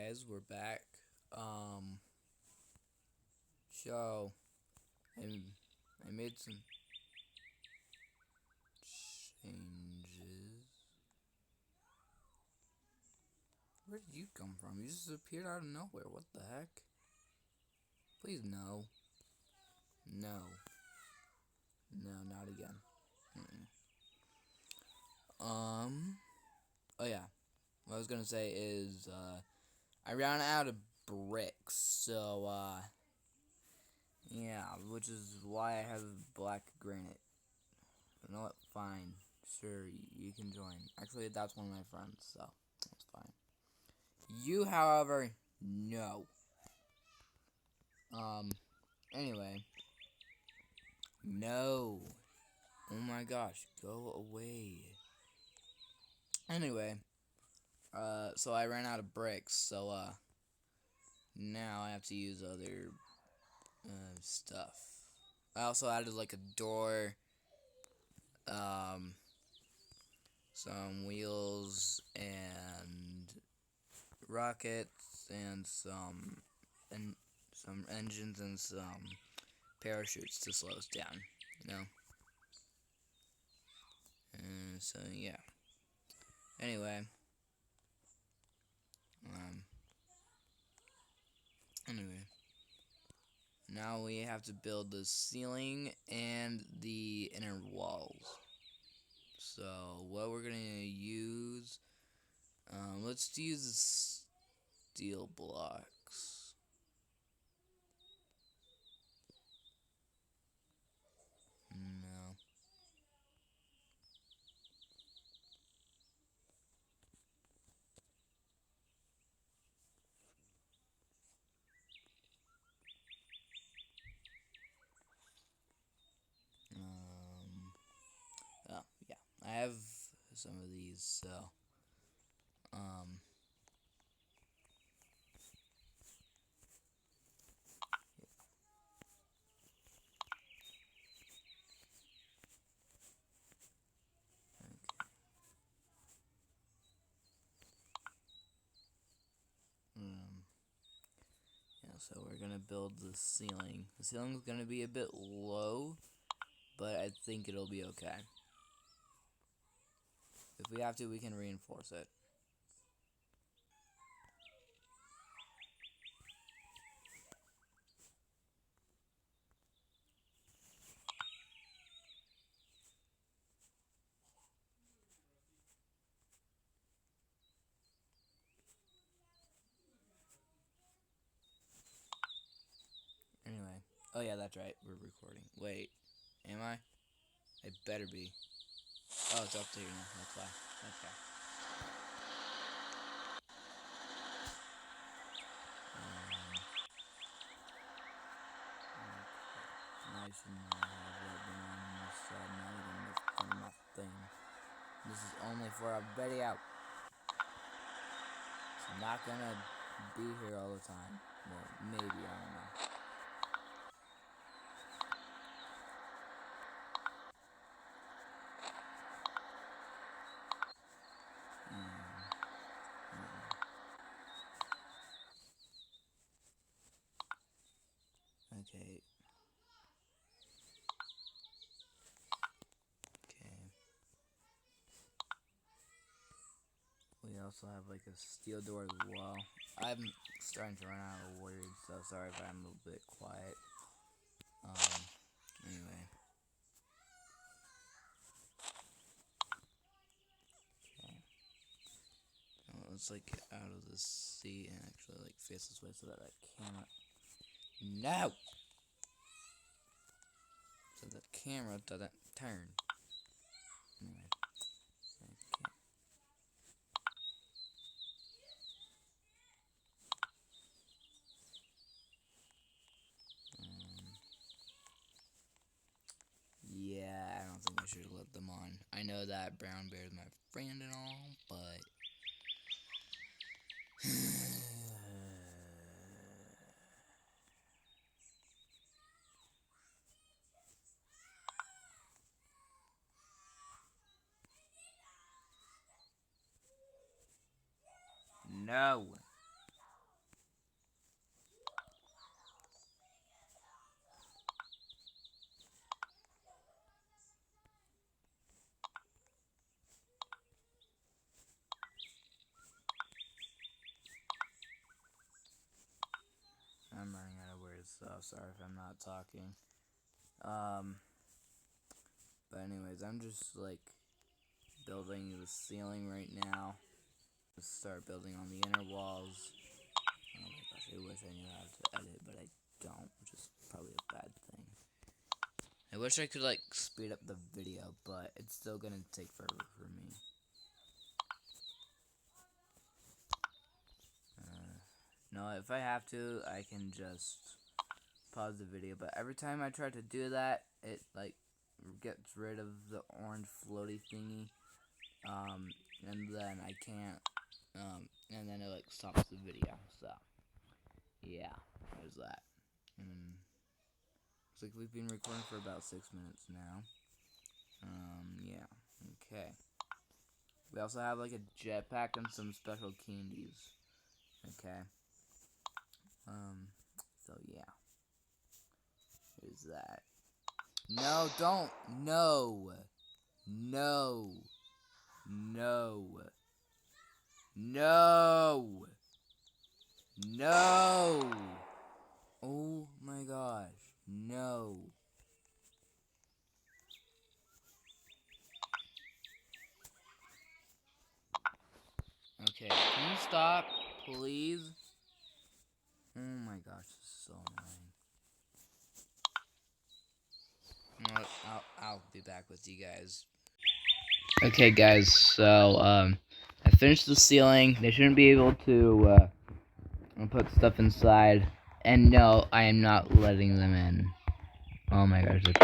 guys, we're back. So I, I made some changes. Where did you come from? You just appeared out of nowhere. What the heck? Please no. No. No, not again. Oh yeah. What I was gonna say is, I ran out of bricks, so, yeah, which is why I have black granite. You know what? Fine. Sure, you can join. Actually, that's one of my friends, so that's fine. You, however, no. Anyway. No. Oh my gosh, go away. Anyway, so I ran out of bricks, so, now I have to use other, stuff. I also added, like, a door, some wheels, and rockets, and some engines, and some parachutes to slow us down, you know? So, yeah. Anyway. Anyway. Now we have to build the ceiling and the inner walls. So, what we're gonna use... let's use steel blocks. No. Oh, yeah. I have some of these, so... yeah, so we're gonna build the ceiling. The ceiling's gonna be a bit low, but I think it'll be okay. If we have to, we can reinforce it. Anyway. Oh yeah, that's right. We're recording. Wait. Am I? I better be. Oh, it's up to you now. That's why. Okay. Nice and I have it been on this side. Now we're gonna make fun of my thing. This is only for a video. It's not gonna be here all the time. Well, maybe, I don't know. Okay. Okay. We also have like a steel door as well. I'm starting to run out of words, so sorry if I'm a little bit quiet. Anyway. Okay. Now let's like get out of the seat and actually like face this way so that I cannot. No! So the camera doesn't turn. Anyway. Okay. Yeah, I don't think I should have let them on. I know that Brown Bear is my friend and all, but... No! so sorry if I'm not talking. But anyways, I'm just like building the ceiling right now. Just start building on the inner walls. Oh my gosh, I wish I knew how to edit, but I don't, which is probably a bad thing. I wish I could like speed up the video, but it's still gonna take forever for me. No, if I have to, I can just pause the video, but every time I try to do that, it like gets rid of the orange floaty thingy, and then I can't, and then it like stops the video, so, yeah, there's that. Looks like we've been recording for about 6 minutes now. Yeah, okay. We also have like a jetpack and some special candies, okay. So yeah. There's that. No, don't! No! No! No! No! No! Oh my gosh. No. Okay, can you stop, please? Oh my gosh, this is so annoying. I'll be back with you guys. Okay, guys, so, I finished the ceiling. They shouldn't be able to, put stuff inside. And no, I am not letting them in. Oh my gosh, they're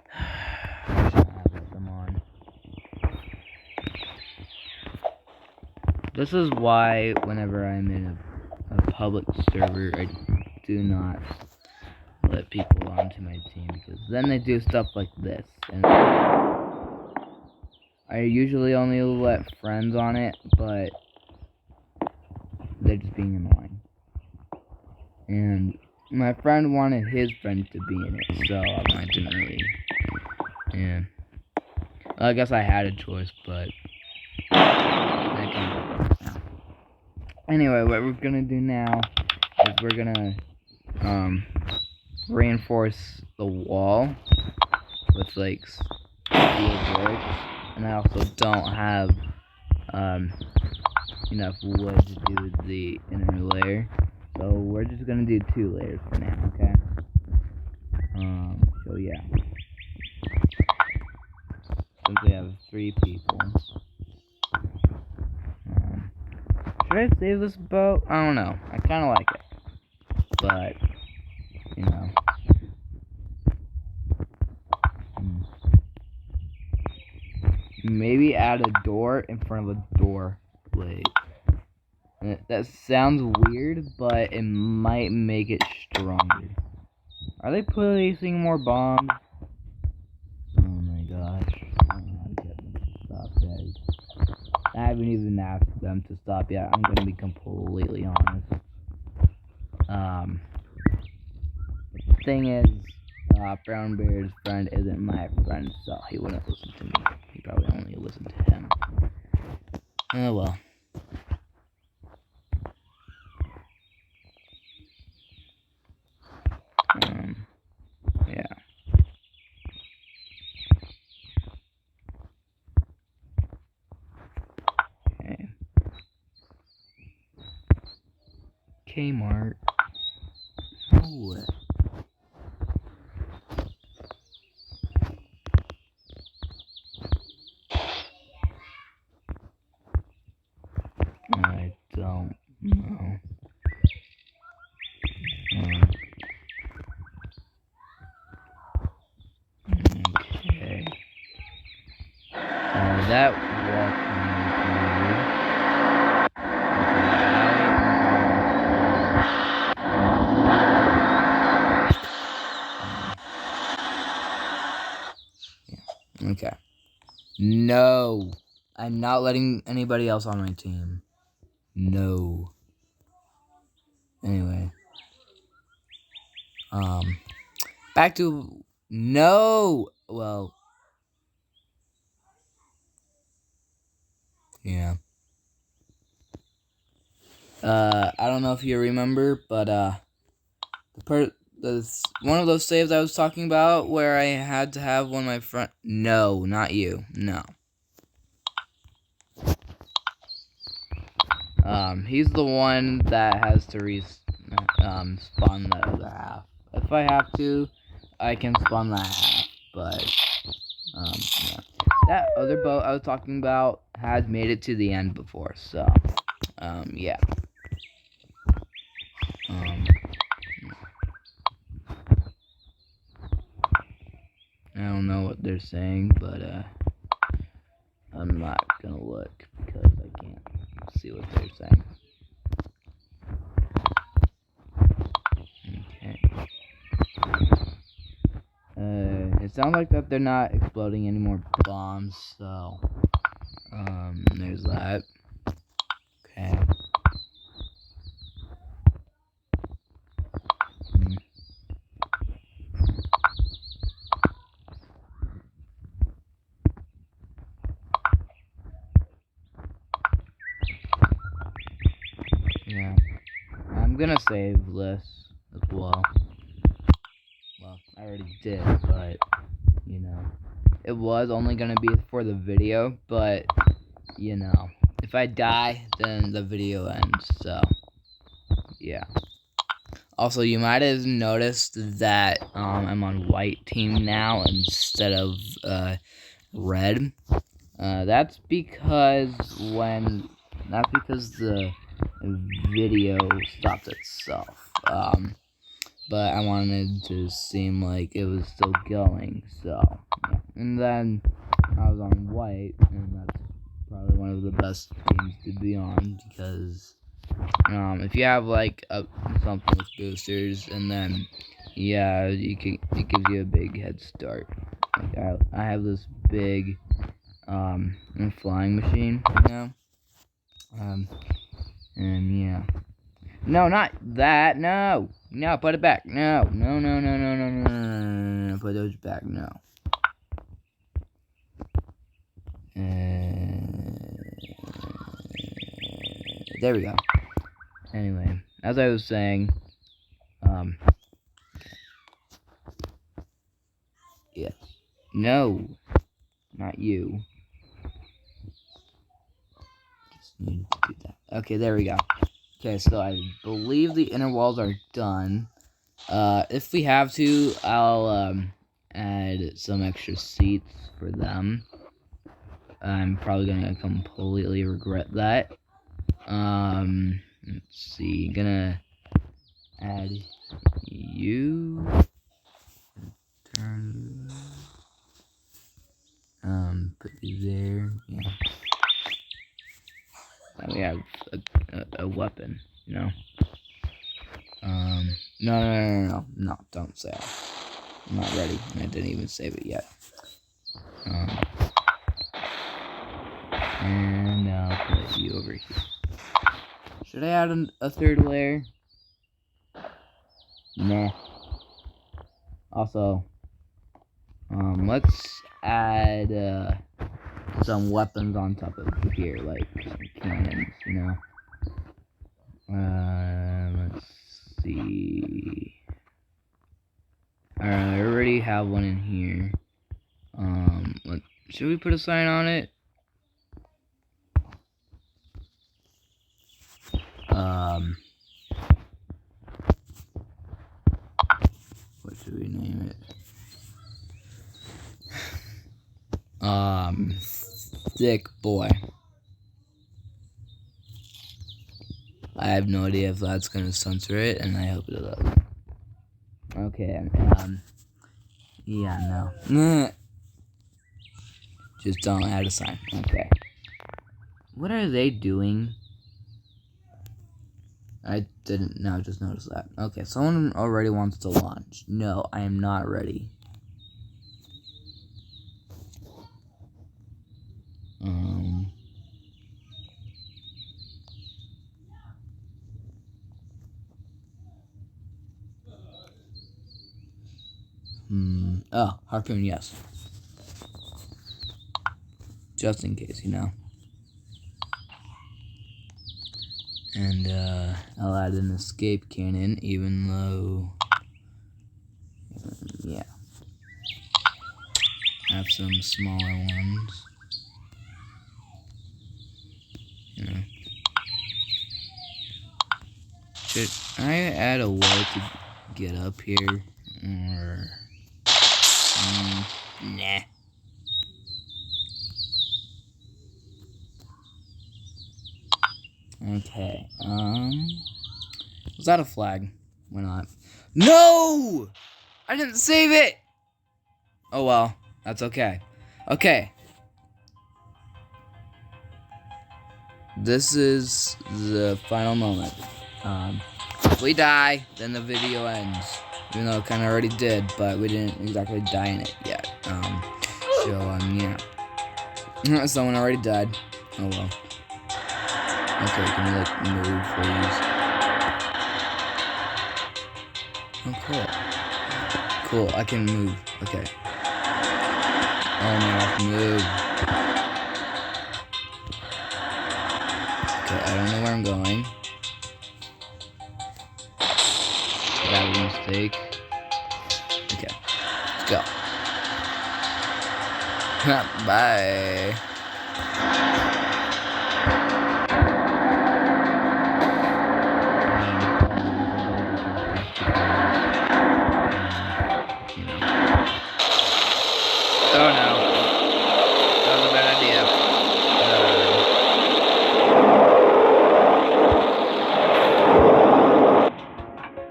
I should not have let them on. This is why whenever I'm in a public server, I do not let people onto my team, because then they do stuff like this. And I usually only let friends on it, but they're just being annoying. And my friend wanted his friend to be in it, so I didn't really. Yeah. Well, I guess I had a choice, but I can't. Anyway, what we're gonna do now is we're gonna reinforce the wall with like steel bricks, and I also don't have enough wood to do the inner layer, so we're just gonna do 2 layers for now, okay? So yeah, since we have 3 people, should I save this boat? I don't know, I kinda like it, but you know. Maybe add a door in front of a door plate. That sounds weird, but it might make it stronger. Are they placing more bombs? Oh my gosh. I don't know how to get them to stop, guys. I haven't even asked them to stop yet. I'm gonna be completely honest. The thing is, Brown Bear's friend isn't my friend, so he wouldn't listen to me. He probably only listened to him. Oh well. Yeah. Okay. Kmart. Oh. I don't know. Okay. That walking. Okay. No. I'm not letting anybody else on my team. No. Anyway. Back to no. Well. Yeah. I don't know if you remember, but one of those saves I was talking about where I had to have one of my friend. No, not you. No. He's the one that has to spawn the other half. If I have to, I can spawn that half, but, yeah. That other boat I was talking about had made it to the end before, so, yeah. I don't know what they're saying, but, I'm not gonna look because I can't see what they're saying. Okay. It sounds like that they're not exploding any more bombs, so, there's that. Okay. Yeah. I'm gonna save this as well. Well, I already did, but, you know. It was only gonna be for the video, but, you know. If I die, then the video ends, so, yeah. Also, you might have noticed that, I'm on white team now instead of, red. That's because the video stopped itself. But I wanted to seem like it was still going, so, yeah. And then I was on white, and that's probably one of the best teams to be on, because, if you have, like, something with boosters, and then, yeah, it gives you a big head start. Like, I have this big, flying machine, you know? And yeah. No, not that, no! No, put it back, no, no, no, no, no, no, no, no, no, put those back, no. There we go. Anyway, as I was saying, yes. No, not you. Just need to do that. Okay, there we go. Okay, so I believe the inner walls are done. If we have to, I'll, add some extra seats for them. I'm probably gonna completely regret that. Let's see, gonna add you. Turn. Put you there. Yeah. Now we have a weapon, you know? No, don't say it. I'm not ready, and I didn't even save it yet. And I'll put you over here. Should I add a third layer? Nah. Also, let's add, some weapons on top of here, like some cannons, you know? Let's see. Alright, I already have one in here. Should we put a sign on it? What should we name it? Thick boy. I have no idea if that's gonna censor it, and I hope it doesn't. Okay, yeah, no. Just don't add a sign. Okay. What are they doing? I didn't now just notice that. Okay, someone already wants to launch. No, I am not ready. Oh, harpoon, yes. Just in case, you know. And, I'll add an escape cannon, even though some smaller ones. You know. Should I add a way to get up here? Or... nah. Okay, was that a flag? Why not? No! I didn't save it! Oh well, that's okay. Okay. This is the final moment. If we die, then the video ends. Even though it kinda already did, but we didn't exactly die in it yet. Yeah. Someone already died. Oh well. Okay, can we like move, please? Oh, cool. Cool, I can move. Okay. Oh man, I can move. Okay, I don't know where I'm going. That was a mistake. Okay, let's go. Bye. Oh no. That was a bad idea.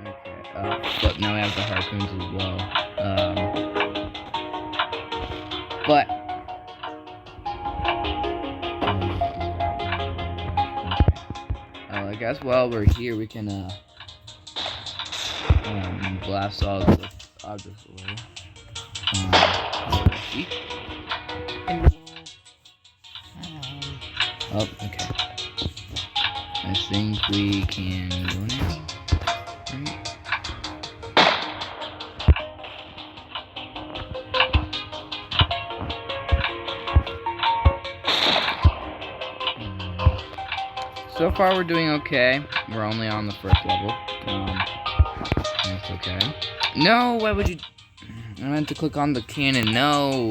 Okay, but now we have the harpoons as well. But I guess while we're here we can blast all the objects away. Oh, okay. I think we can go now. Right? So far we're doing okay. We're only on the first level. That's okay. No, why would you... I meant to click on the cannon. No.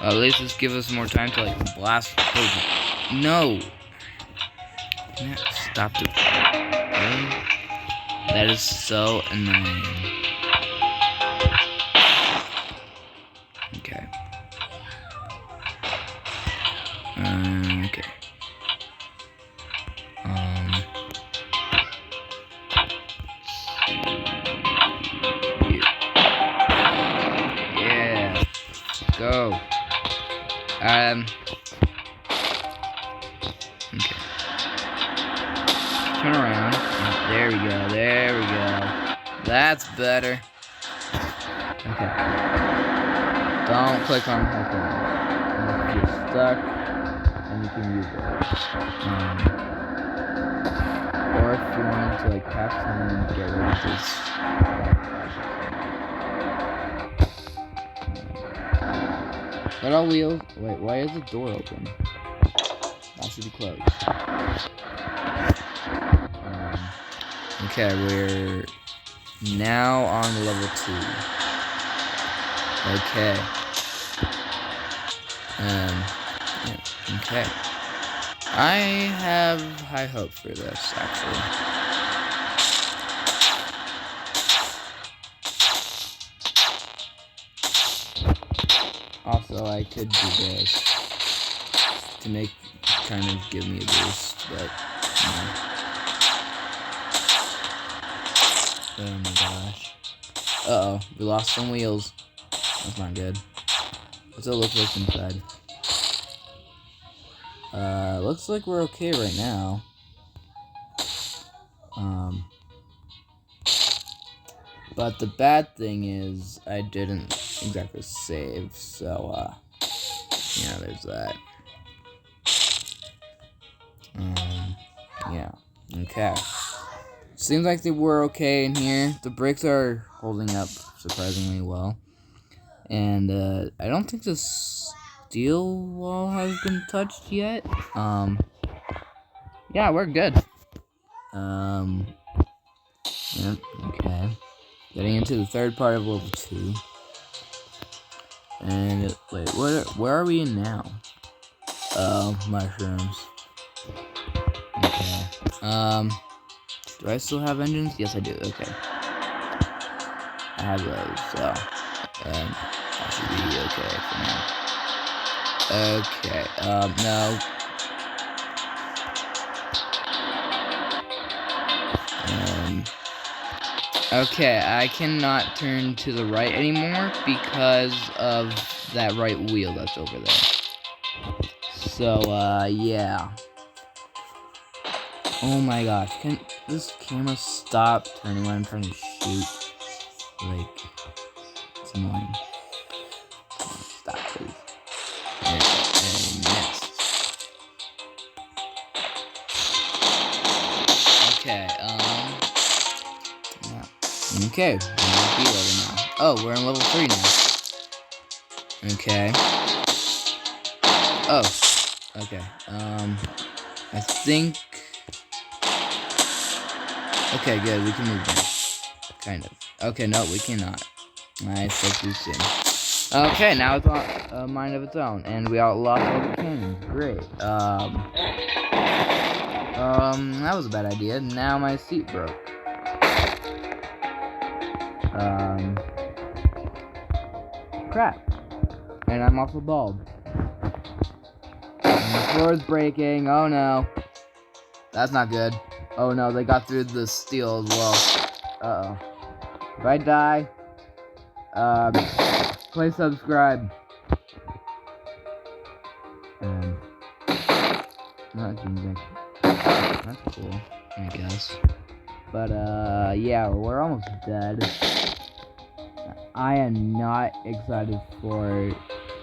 At least this gives us more time to like blast. No. Stop it. Really? That is so annoying. Okay. Okay. Yeah. Let's go. Okay. Turn around. There we go. There we go. That's better. Okay. Don't click on the if you're stuck, and you can use it. Or if you wanted to like pass time and get rid of this. But all wheels. Wait, why is the door open? That should be closed. Okay, we're now on level 2. Okay. Yeah, okay. I have high hope for this, actually. Also, I could do this to kind of give me a boost, but, Oh my gosh. Uh-oh, we lost some wheels. That's not good. What's it look like inside? Looks like we're okay right now. But the bad thing is, I didn't exactly save, so, yeah, there's that. Yeah, okay. Seems like they were okay in here. The brakes are holding up surprisingly well. And, I don't think the steel wall has been touched yet. Yeah, we're good. Yep, okay. Getting into the third part of level 2. And wait, where are we in now? Oh, mushrooms. Okay. Do I still have engines? Yes, I do. Okay. I have those, so I should be okay for now. Okay. No. Okay, I cannot turn to the right anymore because of that right wheel that's over there. So, yeah. Oh my gosh, can this camera stop turning when I'm trying to shoot? Like, it's annoying. Stop, please. And missed. Okay, yeah. Okay, we're at B level now. Oh, we're in level 3 now. Okay. Oh, okay. I think... Okay, good, we can move now. Kind of. Okay, no, we cannot. I spoke too soon. Okay, now it's on a mind of its own, and we outlost all the cannons. Great. That was a bad idea. Now my seat broke. Crap. And I'm also bald. And the floor is breaking. Oh no. That's not good. Oh no, they got through the steel as well. Uh-oh. If I die, please subscribe. Not changing. That's cool, I guess. But, yeah, we're almost dead. I am not excited for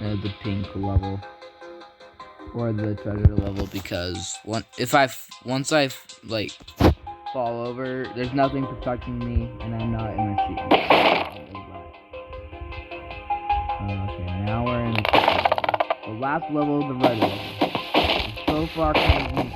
the pink level. Or the treasure level, because once I like fall over, there's nothing protecting me, and I'm not in my seat. Okay, now we're in the last level of the red level. So far, kind of